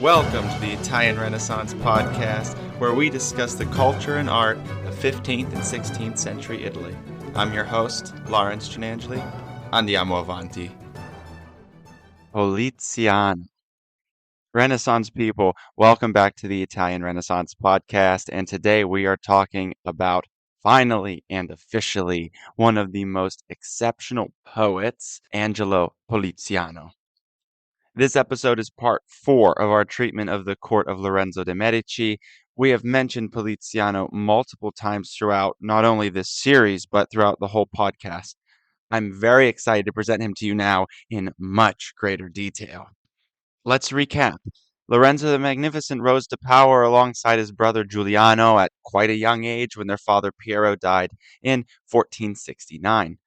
Welcome to the Italian Renaissance podcast, where we discuss the culture and art of 15th and 16th century Italy. I'm your host, Laurentian Angeli. Andiamo avanti. Poliziano. Renaissance people, welcome back to the Italian Renaissance podcast, and today we are talking about, finally and officially, one of the most exceptional poets, Angelo Poliziano. This episode is part 4 of our treatment of the court of Lorenzo de' Medici. We have mentioned Poliziano multiple times throughout not only this series, but throughout the whole podcast. I'm very excited to present him to you now in much greater detail. Let's recap. Lorenzo the Magnificent rose to power alongside his brother Giuliano at quite a young age when their father Piero died in 1469.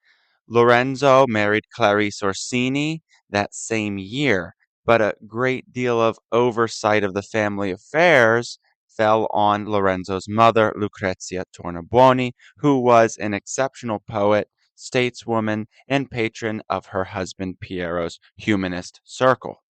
Lorenzo married Clarice Orsini that same year, but a great deal of oversight of the family affairs fell on Lorenzo's mother, Lucrezia Tornabuoni, who was an exceptional poet, stateswoman, and patron of her husband Piero's humanist circle.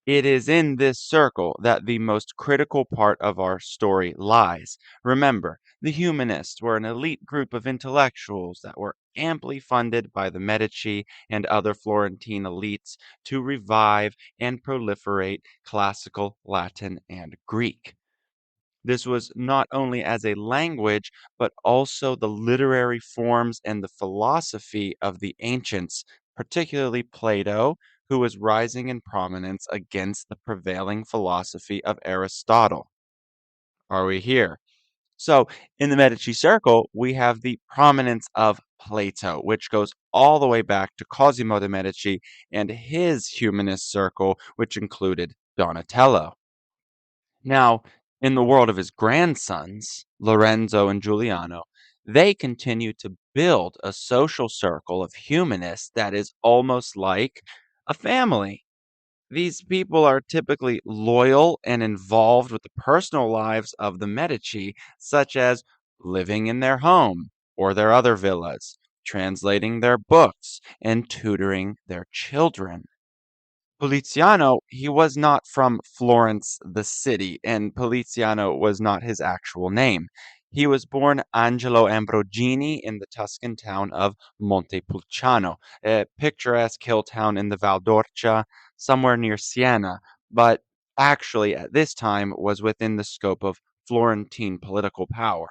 It is in this circle that the most critical part of our story lies. Remember, the Humanists were an elite group of intellectuals that were amply funded by the Medici and other Florentine elites to revive and proliferate classical Latin and Greek. This was not only as a language, but also the literary forms and the philosophy of the ancients, particularly Plato, who was rising in prominence against the prevailing philosophy of Aristotle. Are we here? So, in the Medici circle, we have the prominence of Plato, which goes all the way back to Cosimo de' Medici and his humanist circle, which included Donatello. Now, in the world of his grandsons, Lorenzo and Giuliano, they continue to build a social circle of humanists that is almost like a family. These people are typically loyal and involved with the personal lives of the Medici, such as living in their home or their other villas, translating their books, and tutoring their children. Poliziano, he was not from Florence, the city, and Poliziano was not his actual name. He was born Angelo Ambrogini in the Tuscan town of Montepulciano, a picturesque hill town in the Val d'Orcia, somewhere near Siena, but actually at this time was within the scope of Florentine political power.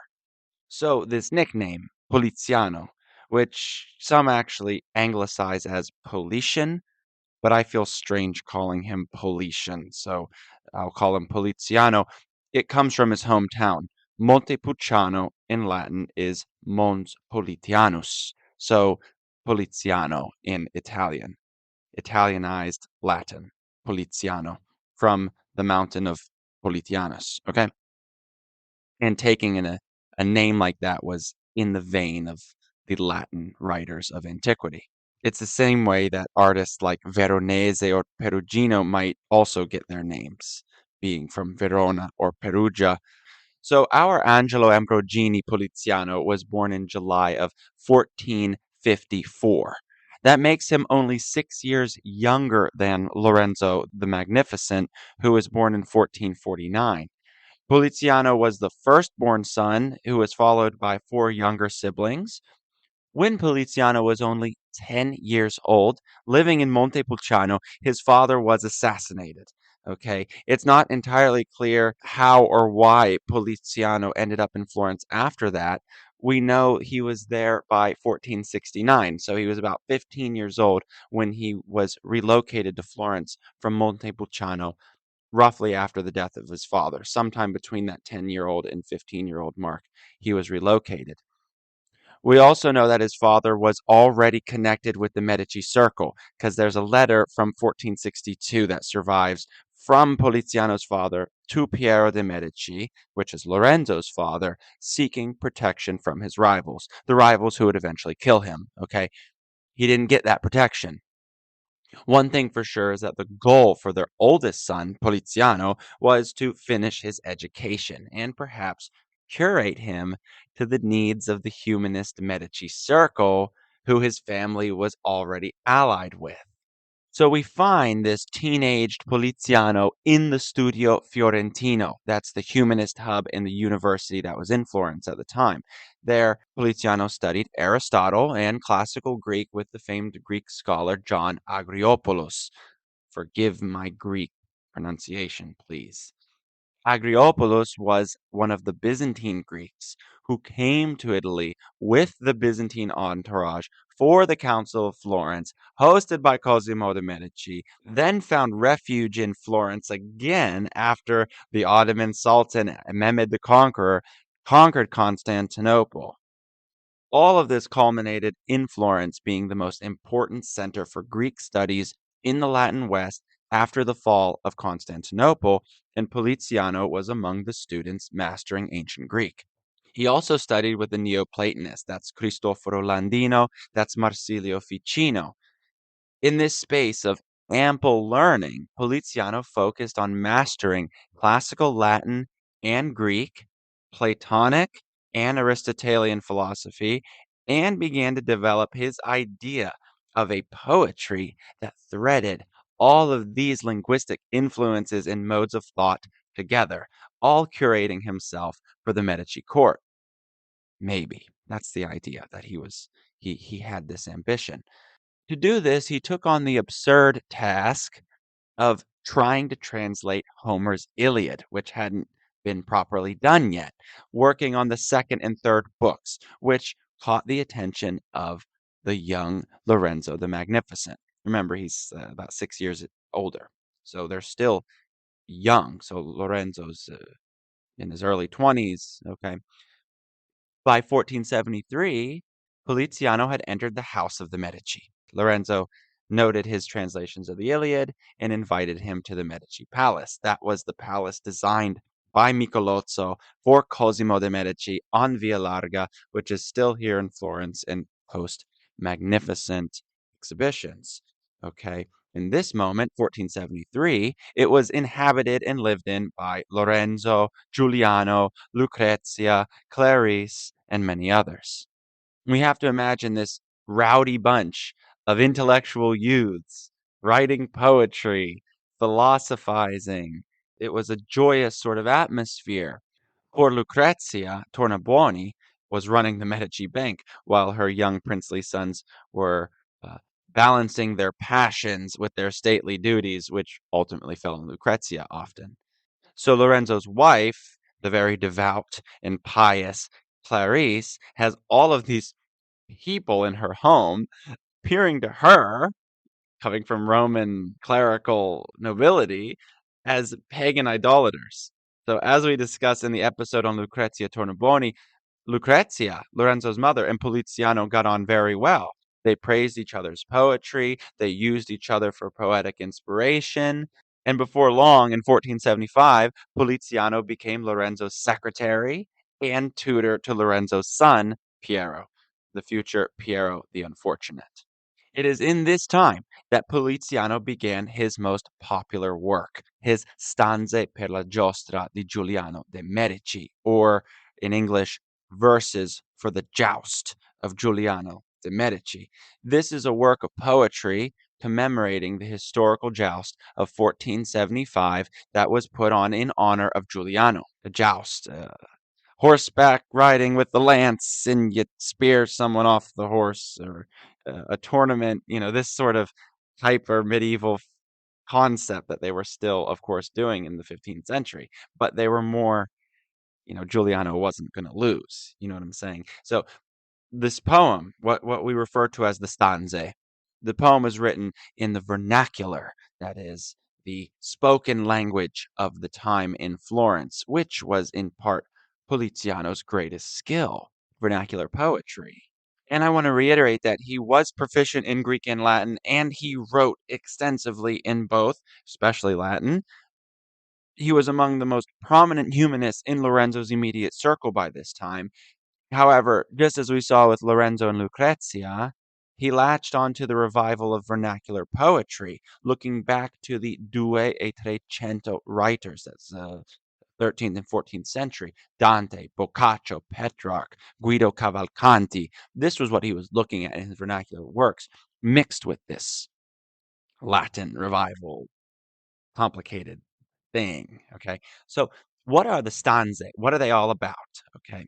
So this nickname, Poliziano, which some actually anglicize as Politian, but I feel strange calling him Politian, so I'll call him Poliziano. It comes from his hometown. Montepulciano in Latin is Mons Politianus, so Poliziano in Italian, Italianized Latin, Poliziano, from the mountain of Politianus, okay? And taking a name like that was in the vein of the Latin writers of antiquity. It's the same way that artists like Veronese or Perugino might also get their names, being from Verona or Perugia. So our Angelo Ambrogini Poliziano was born in July of 1454. That makes him only 6 years younger than Lorenzo the Magnificent, who was born in 1449. Poliziano was the firstborn son, who was followed by 4 younger siblings. When Poliziano was only 10 years old, living in Montepulciano, his father was assassinated. Okay, it's not entirely clear how or why Poliziano ended up in Florence after that. We know he was there by 1469, so he was about 15 years old when he was relocated to Florence from Montepulciano roughly after the death of his father. Sometime between that 10-year-old and 15-year-old mark, he was relocated. We also know that his father was already connected with the Medici circle because there's a letter from 1462 that survives from Poliziano's father to Piero de' Medici, which is Lorenzo's father, seeking protection from his rivals, the rivals who would eventually kill him. Okay, he didn't get that protection. One thing for sure is that the goal for their oldest son, Poliziano, was to finish his education and perhaps curate him to the needs of the humanist Medici circle, who his family was already allied with. So we find this teenaged Poliziano in the Studio Fiorentino. That's the humanist hub in the university that was in Florence at the time. There, Poliziano studied Aristotle and classical Greek with the famed Greek scholar John Agriopoulos. Forgive my Greek pronunciation, please. Agriopoulos was one of the Byzantine Greeks who came to Italy with the Byzantine entourage for the Council of Florence, hosted by Cosimo de' Medici, then found refuge in Florence again after the Ottoman Sultan Mehmed the Conqueror conquered Constantinople. All of this culminated in Florence being the most important center for Greek studies in the Latin West after the fall of Constantinople, and Poliziano was among the students mastering ancient Greek. He also studied with the Neoplatonists, that's Cristoforo Landino, that's Marsilio Ficino. In this space of ample learning, Poliziano focused on mastering classical Latin and Greek, Platonic and Aristotelian philosophy, and began to develop his idea of a poetry that threaded all of these linguistic influences and modes of thought together, all curating himself for the Medici court. Maybe. That's the idea that he had this ambition. To do this, he took on the absurd task of trying to translate Homer's Iliad, which hadn't been properly done yet, working on the second and third books, which caught the attention of the young Lorenzo the Magnificent. Remember, he's about 6 years older, so they're still young. So Lorenzo's in his early 20s, okay? By 1473, Poliziano had entered the house of the Medici. Lorenzo noted his translations of the Iliad and invited him to the Medici palace. That was the palace designed by Michelozzo for Cosimo de' Medici on Via Larga, which is still here in Florence and hosts magnificent exhibitions. Okay. In this moment, 1473, it was inhabited and lived in by Lorenzo, Giuliano, Lucrezia, Clarice, and many others. We have to imagine this rowdy bunch of intellectual youths writing poetry, philosophizing. It was a joyous sort of atmosphere. Poor Lucrezia Tornabuoni was running the Medici Bank while her young princely sons were uh, balancing their passions with their stately duties, which ultimately fell on Lucrezia often. So Lorenzo's wife, the very devout and pious Clarice, has all of these people in her home peering to her, coming from Roman clerical nobility, as pagan idolaters. So, as we discussed in the episode on Lucrezia Tornabuoni, Lucrezia, Lorenzo's mother, and Poliziano got on very well. They praised each other's poetry, they used each other for poetic inspiration, and before long, in 1475, Poliziano became Lorenzo's secretary and tutor to Lorenzo's son, Piero, the future Piero the Unfortunate. It is in this time that Poliziano began his most popular work, his Stanze per la giostra di Giuliano de' Medici, or in English, Verses for the Joust of Giuliano de' Medici. This is a work of poetry commemorating the historical joust of 1475 that was put on in honor of Giuliano. The joust, horseback riding with the lance and you spear someone off the horse, or a tournament, this sort of hyper medieval concept that they were still, of course, doing in the 15th century. But they were more, Giuliano wasn't going to lose. You know what I'm saying? So this poem, what we refer to as the stanze, the poem was written in the vernacular, that is, the spoken language of the time in Florence, which was in part Poliziano's greatest skill, vernacular poetry. And I want to reiterate that he was proficient in Greek and Latin, and he wrote extensively in both, especially Latin. He was among the most prominent humanists in Lorenzo's immediate circle by this time. However, just as we saw with Lorenzo and Lucrezia, he latched onto the revival of vernacular poetry, looking back to the Due e Trecento writers, that's 13th and 14th century, Dante, Boccaccio, Petrarch, Guido Cavalcanti. This was what he was looking at in his vernacular works, mixed with this Latin revival, complicated thing. Okay. So, what are the stanze? What are they all about? Okay.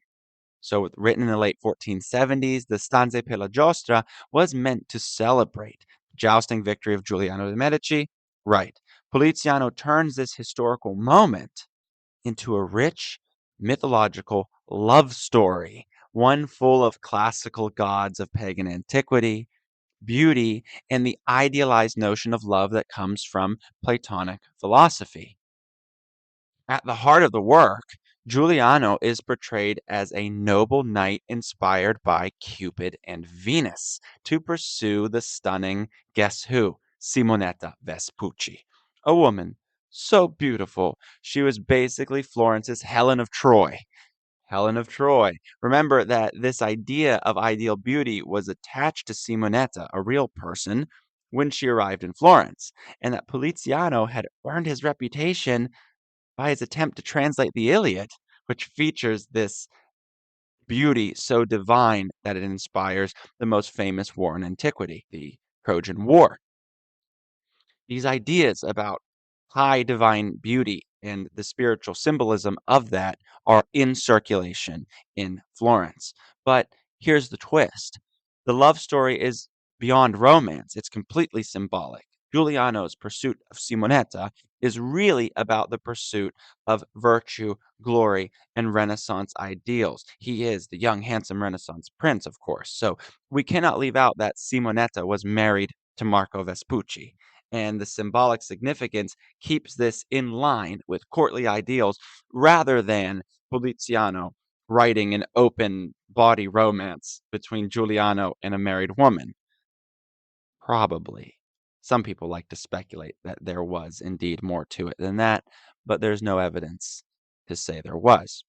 So, written in the late 1470s, the Stanze per la Giostra was meant to celebrate the jousting victory of Giuliano de' Medici. Right. Poliziano turns this historical moment into a rich mythological love story, one full of classical gods of pagan antiquity, beauty, and the idealized notion of love that comes from Platonic philosophy. At the heart of the work, Giuliano is portrayed as a noble knight inspired by Cupid and Venus to pursue the stunning, guess who? Simonetta Vespucci, a woman so beautiful she was basically Florence's Helen of Troy. Helen of Troy. Remember that this idea of ideal beauty was attached to Simonetta, a real person, when she arrived in Florence, and that Poliziano had earned his reputation by his attempt to translate the Iliad, which features this beauty so divine that it inspires the most famous war in antiquity, the Trojan War. These ideas about high divine beauty and the spiritual symbolism of that are in circulation in Florence. But here's the twist: the love story is beyond romance, it's completely symbolic. Giuliano's pursuit of Simonetta is really about the pursuit of virtue, glory, and Renaissance ideals. He is the young, handsome Renaissance prince, of course. So we cannot leave out that Simonetta was married to Marco Vespucci, and the symbolic significance keeps this in line with courtly ideals rather than Poliziano writing an open body romance between Giuliano and a married woman. Probably. Some people like to speculate that there was indeed more to it than that, but there's no evidence to say there was.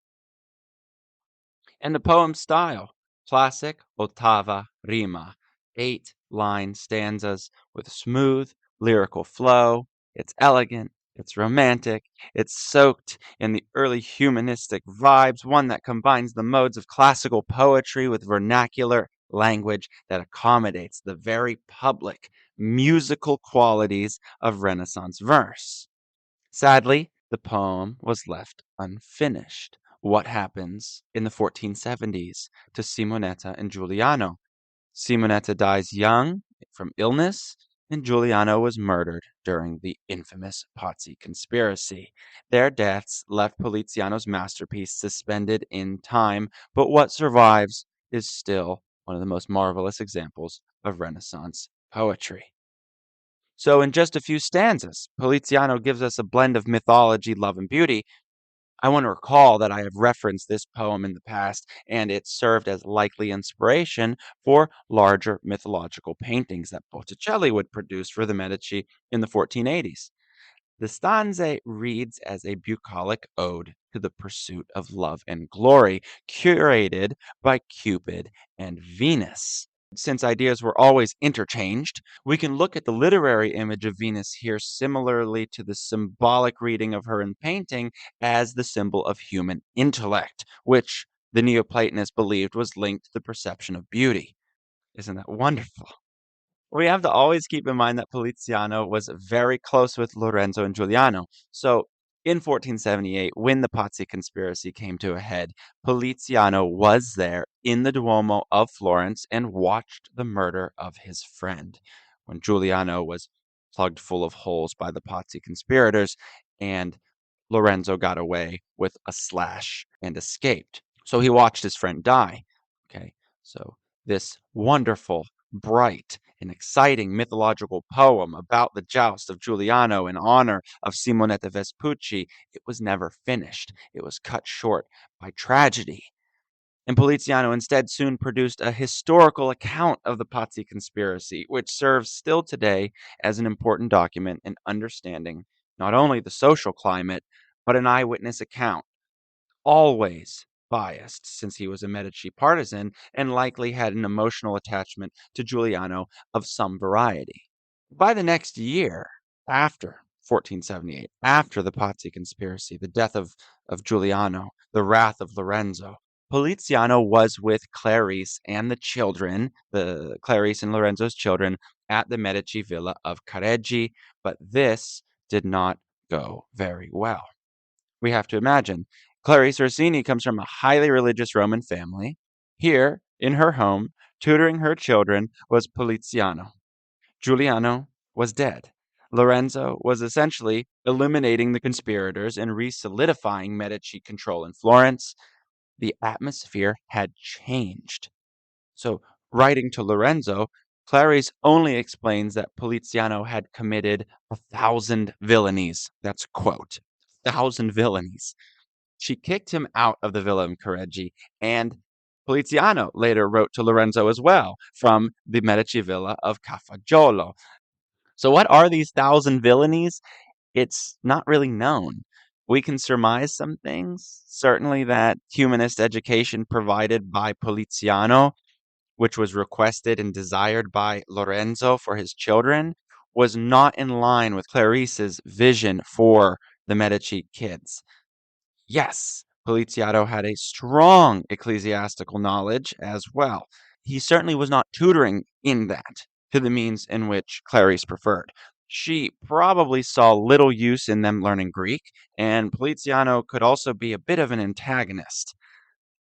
And the poem style, classic ottava rima, 8-line stanzas with smooth lyrical flow. It's elegant, it's romantic, it's soaked in the early humanistic vibes, one that combines the modes of classical poetry with vernacular language that accommodates the very public musical qualities of Renaissance verse. Sadly, the poem was left unfinished. What happens in the 1470s to Simonetta and Giuliano? Simonetta dies young from illness, and Giuliano was murdered during the infamous Pazzi Conspiracy. Their deaths left Poliziano's masterpiece suspended in time, but what survives is still one of the most marvelous examples of Renaissance poetry. So, in just a few stanzas, Poliziano gives us a blend of mythology, love, and beauty. I want to recall that I have referenced this poem in the past, and it served as likely inspiration for larger mythological paintings that Botticelli would produce for the Medici in the 1480s. The stanza reads as a bucolic ode to the pursuit of love and glory, curated by Cupid and Venus. Since ideas were always interchanged, we can look at the literary image of Venus here similarly to the symbolic reading of her in painting as the symbol of human intellect, which the Neoplatonists believed was linked to the perception of beauty. Isn't that wonderful? We have to always keep in mind that Poliziano was very close with Lorenzo and Giuliano. So in 1478, when the Pazzi conspiracy came to a head, Poliziano was there in the Duomo of Florence and watched the murder of his friend when Giuliano was plugged full of holes by the Pazzi conspirators and Lorenzo got away with a slash and escaped. So he watched his friend die. Okay, so this wonderful, bright, and exciting mythological poem about the joust of Giuliano in honor of Simonetta Vespucci, it was never finished. It was cut short by tragedy. And Poliziano instead soon produced a historical account of the Pazzi conspiracy, which serves still today as an important document in understanding not only the social climate, but an eyewitness account, always biased since he was a Medici partisan and likely had an emotional attachment to Giuliano of some variety. By the next year, after 1478, after the Pazzi conspiracy, the death of Giuliano, the wrath of Lorenzo, Poliziano was with Clarice and the children, the Clarice and Lorenzo's children, at the Medici villa of Careggi, but this did not go very well. We have to imagine. Clarice Orsini comes from a highly religious Roman family. Here, in her home, tutoring her children was Poliziano. Giuliano was dead. Lorenzo was essentially eliminating the conspirators and re-solidifying Medici control in Florence. The atmosphere had changed. So, writing to Lorenzo, Clarice only explains that Poliziano had committed 1,000 villainies. That's a quote. 1,000 villainies. She kicked him out of the villa in Careggi, and Poliziano later wrote to Lorenzo as well from the Medici villa of Cafaggiolo. So what are these 1,000 villainies? It's not really known. We can surmise some things. Certainly that humanist education provided by Poliziano, which was requested and desired by Lorenzo for his children, was not in line with Clarice's vision for the Medici kids. Yes, Poliziano had a strong ecclesiastical knowledge as well. He certainly was not tutoring in that to the means in which Clarice preferred. She probably saw little use in them learning Greek, and Poliziano could also be a bit of an antagonist.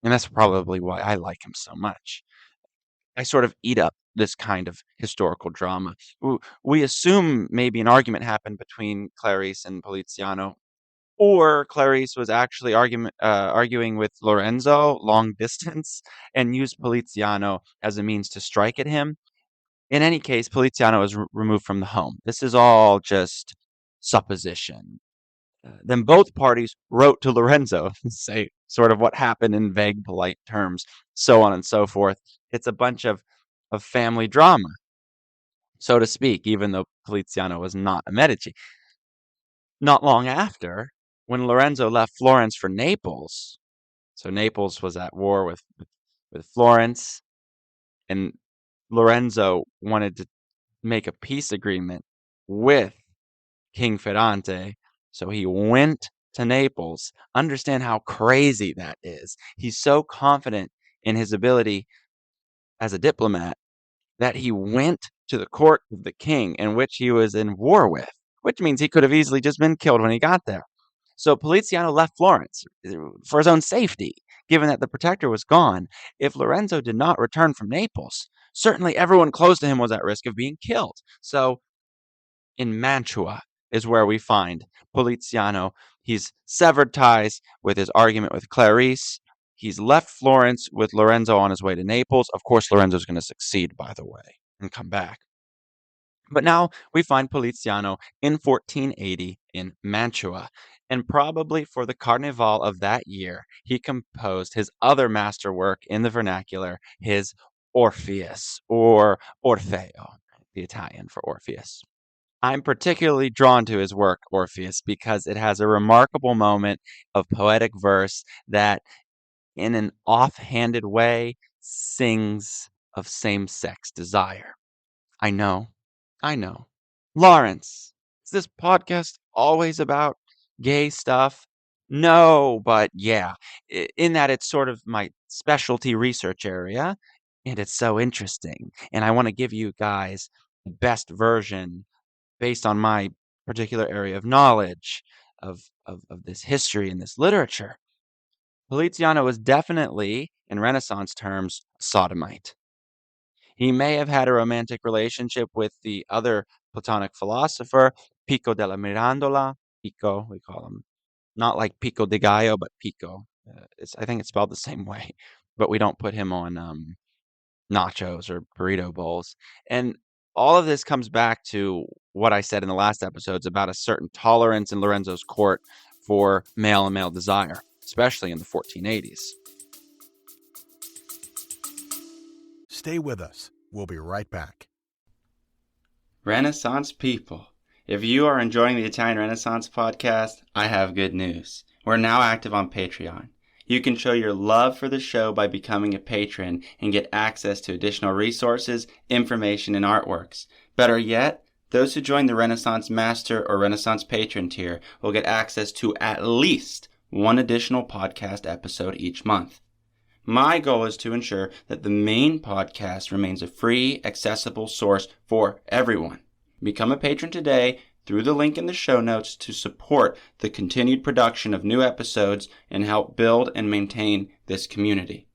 And that's probably why I like him so much. I sort of eat up this kind of historical drama. We assume maybe an argument happened between Clarice and Poliziano, or Clarice was actually arguing with Lorenzo long distance and used Poliziano as a means to strike at him. In any case, Poliziano was removed from the home. This is all just supposition. Then both parties wrote to Lorenzo to say sort of what happened in vague, polite terms, so on and so forth. It's a bunch of family drama, so to speak, even though Poliziano was not a Medici. Not long after, when Lorenzo left Florence for Naples, so Naples was at war with Florence, and Lorenzo wanted to make a peace agreement with King Ferrante, so he went to Naples. Understand how crazy that is. He's so confident in his ability as a diplomat that he went to the court of the king in which he was in war with, which means he could have easily just been killed when he got there. So Poliziano left Florence for his own safety, given that the protector was gone. If Lorenzo did not return from Naples, certainly everyone close to him was at risk of being killed. So in Mantua is where we find Poliziano. He's severed ties with his argument with Clarice. He's left Florence with Lorenzo on his way to Naples. Of course, Lorenzo's going to succeed, by the way, and come back. But now we find Poliziano in 1480 in Mantua, and probably for the Carnival of that year, he composed his other masterwork in the vernacular, his Orpheus, or Orfeo, the Italian for Orpheus. I'm particularly drawn to his work, Orpheus, because it has a remarkable moment of poetic verse that, in an offhanded way, sings of same-sex desire. I know. Lawrence, is this podcast always about gay stuff? No, but yeah, in that it's sort of my specialty research area, and it's so interesting. And I want to give you guys the best version based on my particular area of knowledge of this history and this literature. Poliziano was definitely, in Renaissance terms, a sodomite. He may have had a romantic relationship with the other Platonic philosopher, Pico della Mirandola. Pico, we call him. Not like Pico de Gallo, but Pico. I think it's spelled the same way, but we don't put him on nachos or burrito bowls. And all of this comes back to what I said in the last episodes about a certain tolerance in Lorenzo's court for male and male desire, especially in the 1480s. Stay with us. We'll be right back. Renaissance people, if you are enjoying the Italian Renaissance podcast, I have good news. We're now active on Patreon. You can show your love for the show by becoming a patron and get access to additional resources, information, and artworks. Better yet, those who join the Renaissance Master or Renaissance Patron tier will get access to at least one additional podcast episode each month. My goal is to ensure that the main podcast remains a free, accessible source for everyone. Become a patron today through the link in the show notes to support the continued production of new episodes and help build and maintain this community.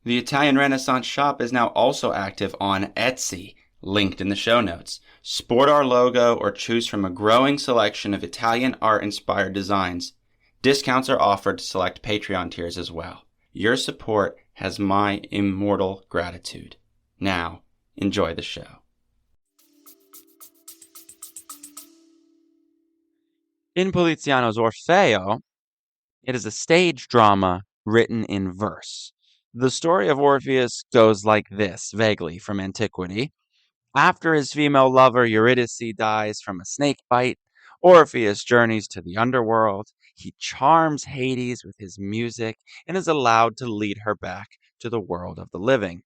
The Italian Renaissance shop is now also active on Etsy, linked in the show notes. Sport our logo or choose from a growing selection of Italian art-inspired designs. Discounts are offered to select Patreon tiers as well. Your support has my immortal gratitude. Now, enjoy the show. In Poliziano's Orfeo, it is a stage drama written in verse. The story of Orpheus goes like this, vaguely from antiquity. After his female lover Eurydice dies from a snake bite, Orpheus journeys to the underworld. He charms Hades with his music and is allowed to lead her back to the world of the living.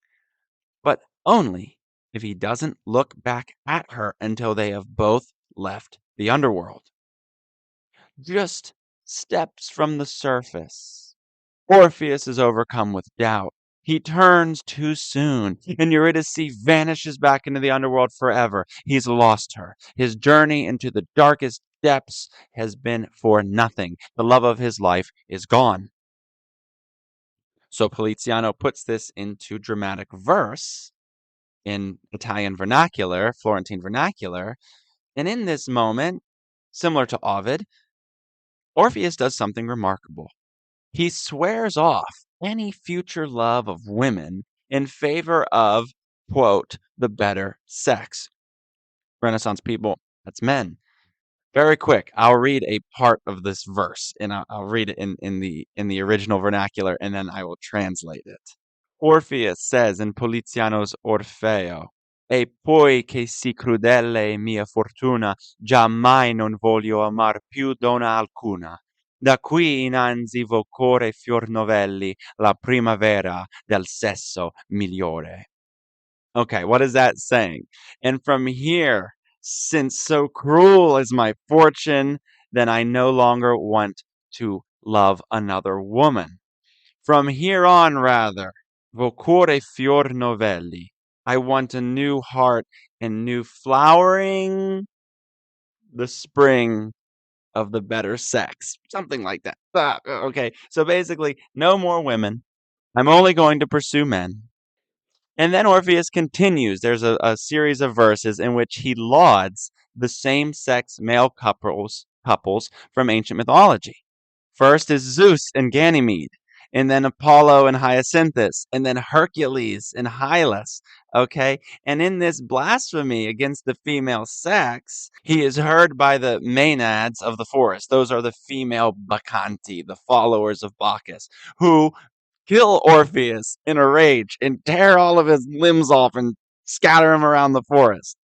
But only if he doesn't look back at her until they have both left the underworld. Just steps from the surface. Orpheus is overcome with doubt. He turns too soon, and Eurydice vanishes back into the underworld forever. He's lost her. His journey into the darkest depths has been for nothing. The love of his life is gone. So Poliziano puts this into dramatic verse in Italian vernacular, Florentine vernacular, and in this moment, similar to Ovid, Orpheus does something remarkable. He swears off any future love of women in favor of, quote, the better sex. Renaissance people, that's men. Very quick, I'll read a part of this verse, and I'll read it in the original vernacular, and then I will translate it. Orpheus says in Poliziano's Orfeo, E poi che si crudele è mia fortuna, giammai non voglio amar più donna alcuna. Da qui innanzi vocore fior novelli, la primavera del sesso migliore. Okay, what is that saying? And from here, since so cruel is my fortune, then I no longer want to love another woman. From here on, rather, vocore fior novelli. I want a new heart and new flowering, the spring of the better sex. Something like that. Okay, so basically, no more women. I'm only going to pursue men. And then Orpheus continues. There's a series of verses in which he lauds the same-sex male couples from ancient mythology. First is Zeus and Ganymede, and then Apollo and Hyacinthus, and then Hercules and Hylas, okay? And in this blasphemy against the female sex, he is heard by the Maenads of the forest. Those are the female Bacchanti, the followers of Bacchus, who kill Orpheus in a rage and tear all of his limbs off and scatter him around the forest.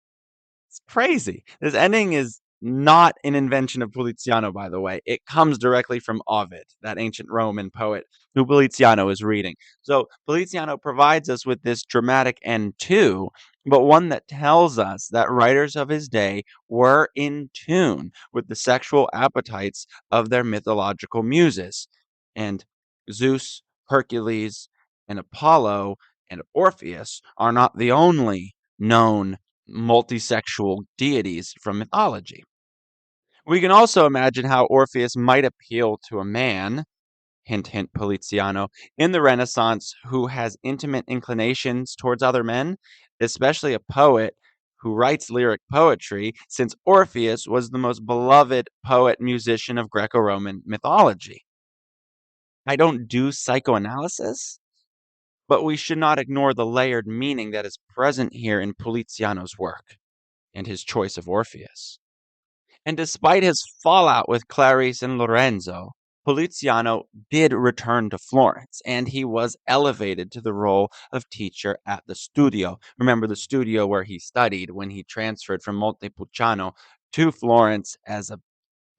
It's crazy. This ending is not an invention of Poliziano, by the way. It comes directly from Ovid, that ancient Roman poet who Poliziano is reading. So Poliziano provides us with this dramatic end too, but one that tells us that writers of his day were in tune with the sexual appetites of their mythological muses. And Zeus, Hercules, and Apollo and Orpheus are not the only known multisexual deities from mythology. We can also imagine how Orpheus might appeal to a man, hint, hint, Poliziano, in the Renaissance who has intimate inclinations towards other men, especially a poet who writes lyric poetry, since Orpheus was the most beloved poet-musician of Greco-Roman mythology. I don't do psychoanalysis, but we should not ignore the layered meaning that is present here in Poliziano's work and his choice of Orpheus. And despite his fallout with Clarice and Lorenzo, Poliziano did return to Florence, and he was elevated to the role of teacher at the studio. Remember the studio where he studied when he transferred from Montepulciano to Florence as a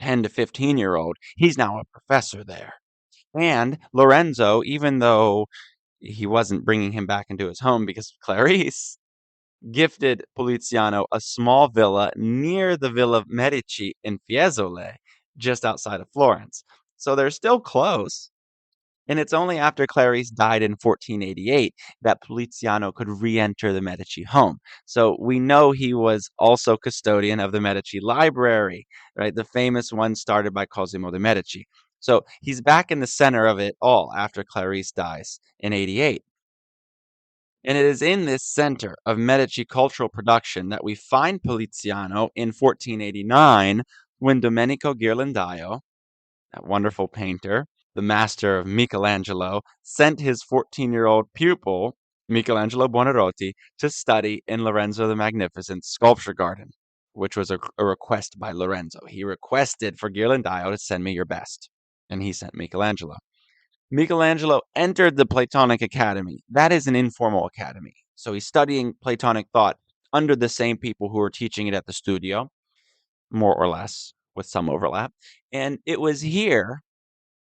10 to 15-year-old. He's now a professor there. And Lorenzo, even though he wasn't bringing him back into his home because of Clarice, gifted Poliziano a small villa near the Villa Medici in Fiesole, just outside of Florence. So they're still close. And it's only after Clarice died in 1488 that Poliziano could re-enter the Medici home. So we know he was also custodian of the Medici library, right? The famous one started by Cosimo de' Medici. So he's back in the center of it all after Clarice dies in 88. And it is in this center of Medici cultural production that we find Poliziano in 1489 when Domenico Ghirlandaio, that wonderful painter, the master of Michelangelo, sent his 14-year-old pupil, Michelangelo Buonarroti, to study in Lorenzo the Magnificent's sculpture garden, which was a request by Lorenzo. He requested for Ghirlandaio to send me your best, and he sent Michelangelo. Michelangelo entered the Platonic Academy. That is an informal academy. So he's studying Platonic thought under the same people who are teaching it at the studio, more or less, with some overlap. And it was here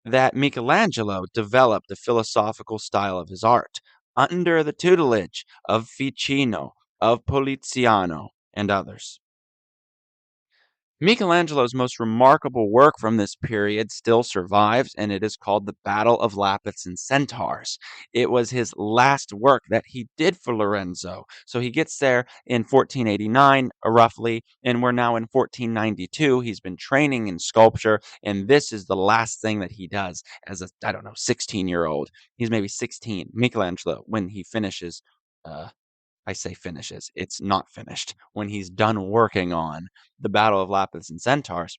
that Michelangelo developed the philosophical style of his art under the tutelage of Ficino, of Poliziano, and others. Michelangelo's most remarkable work from this period still survives, and it is called The Battle of Lapids and Centaurs. It was his last work that he did for Lorenzo. So he gets there in 1489, roughly, and we're now in 1492. He's been training in sculpture, and this is the last thing that he does as a, 16-year-old. He's maybe 16, Michelangelo, when he finishes I say finishes. It's not finished. When he's done working on the Battle of Lapids and Centaurs,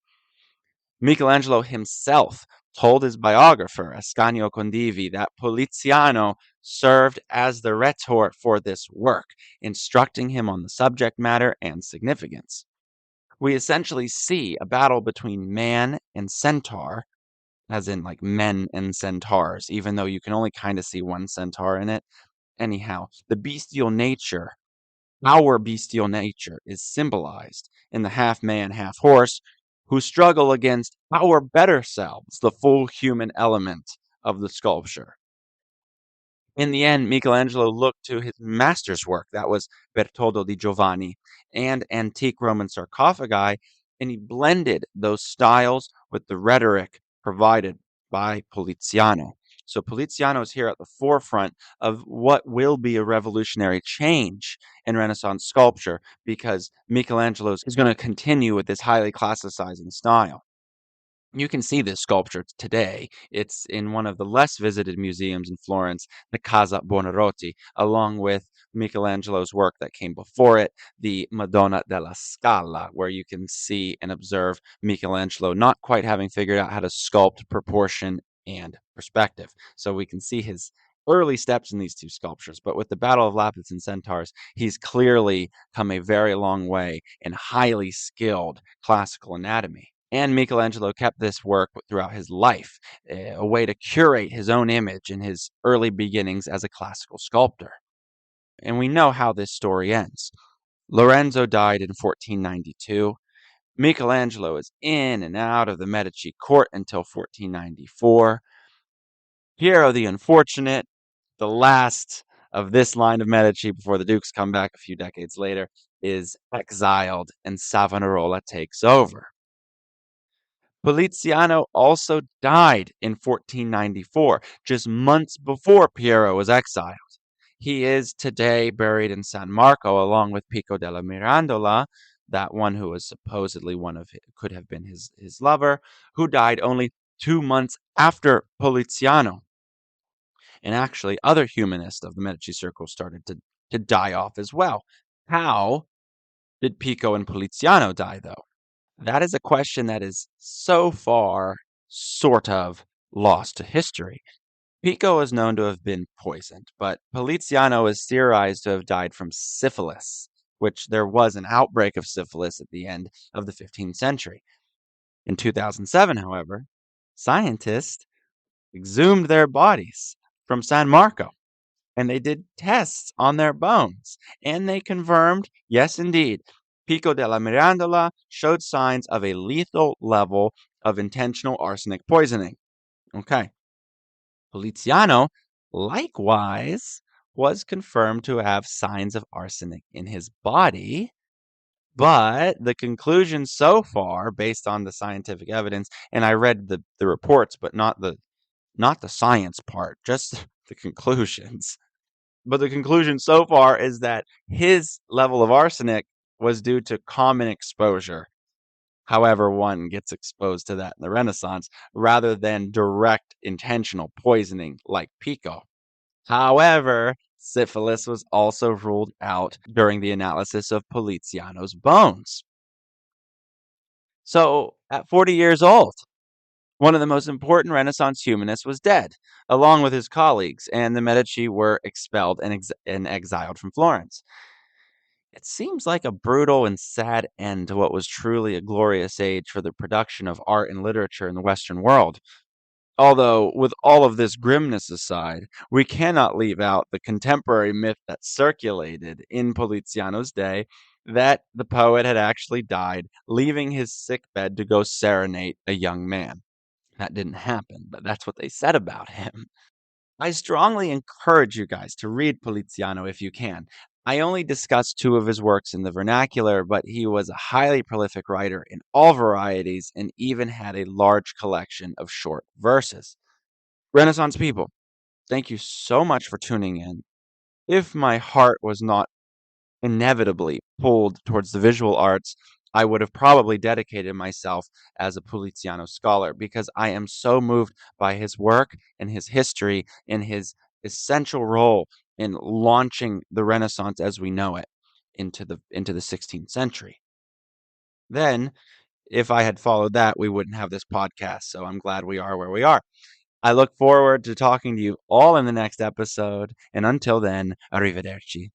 Michelangelo himself told his biographer, Ascanio Condivi, that Poliziano served as the rhetor for this work, instructing him on the subject matter and significance. We essentially see a battle between man and centaur, as in like men and centaurs, even though you can only kind of see one centaur in it. Anyhow, the bestial nature, our bestial nature, is symbolized in the half man, half horse who struggle against our better selves, the full human element of the sculpture. In the end, Michelangelo looked to his master's work, that was Bertoldo di Giovanni, and antique Roman sarcophagi, and he blended those styles with the rhetoric provided by Poliziano. So Poliziano is here at the forefront of what will be a revolutionary change in Renaissance sculpture, because Michelangelo is going to continue with this highly classicizing style. You can see this sculpture today. It's in one of the less visited museums in Florence, the Casa Buonarroti, along with Michelangelo's work that came before it, the Madonna della Scala, where you can see and observe Michelangelo not quite having figured out how to sculpt proportion and perspective. So we can see his early steps in these two sculptures. But with the Battle of Lapids and Centaurs, he's clearly come a very long way in highly skilled classical anatomy. And Michelangelo kept this work throughout his life, a way to curate his own image in his early beginnings as a classical sculptor. And we know how this story ends. Lorenzo died in 1492. Michelangelo is in and out of the Medici court until 1494. Piero the Unfortunate, the last of this line of Medici before the Dukes come back a few decades later, is exiled and Savonarola takes over. Poliziano also died in 1494, just months before Piero was exiled. He is today buried in San Marco along with Pico della Mirandola, that one who was supposedly could have been his lover, who died only 2 months after Poliziano. And actually, other humanists of the Medici circle started to die off as well. How did Pico and Poliziano die, though? That is a question that is so far sort of lost to history. Pico is known to have been poisoned, but Poliziano is theorized to have died from syphilis, which there was an outbreak of syphilis at the end of the 15th century. In 2007, however, scientists exhumed their bodies from San Marco, and they did tests on their bones, and they confirmed, yes, indeed, Pico della Mirandola showed signs of a lethal level of intentional arsenic poisoning. Okay. Poliziano, likewise, was confirmed to have signs of arsenic in his body, but the conclusion so far, based on the scientific evidence, and I read the reports, but not the Not the science part, just the conclusions. But the conclusion so far is that his level of arsenic was due to common exposure. However, one gets exposed to that in the Renaissance rather than direct intentional poisoning like Pico. However, syphilis was also ruled out during the analysis of Poliziano's bones. So, at 40 years old, one of the most important Renaissance humanists was dead, along with his colleagues, and the Medici were expelled and exiled from Florence. It seems like a brutal and sad end to what was truly a glorious age for the production of art and literature in the Western world. Although, with all of this grimness aside, we cannot leave out the contemporary myth that circulated in Poliziano's day that the poet had actually died, leaving his sick bed to go serenade a young man. That didn't happen, but that's what they said about him. I strongly encourage you guys to read Poliziano if you can. I only discussed two of his works in the vernacular, but he was a highly prolific writer in all varieties and even had a large collection of short verses. Renaissance people, thank you so much for tuning in. If my heart was not inevitably pulled towards the visual arts, I would have probably dedicated myself as a Poliziano scholar because I am so moved by his work and his history and his essential role in launching the Renaissance as we know it into the 16th century. Then, if I had followed that, we wouldn't have this podcast. So I'm glad we are where we are. I look forward to talking to you all in the next episode. And until then, arrivederci.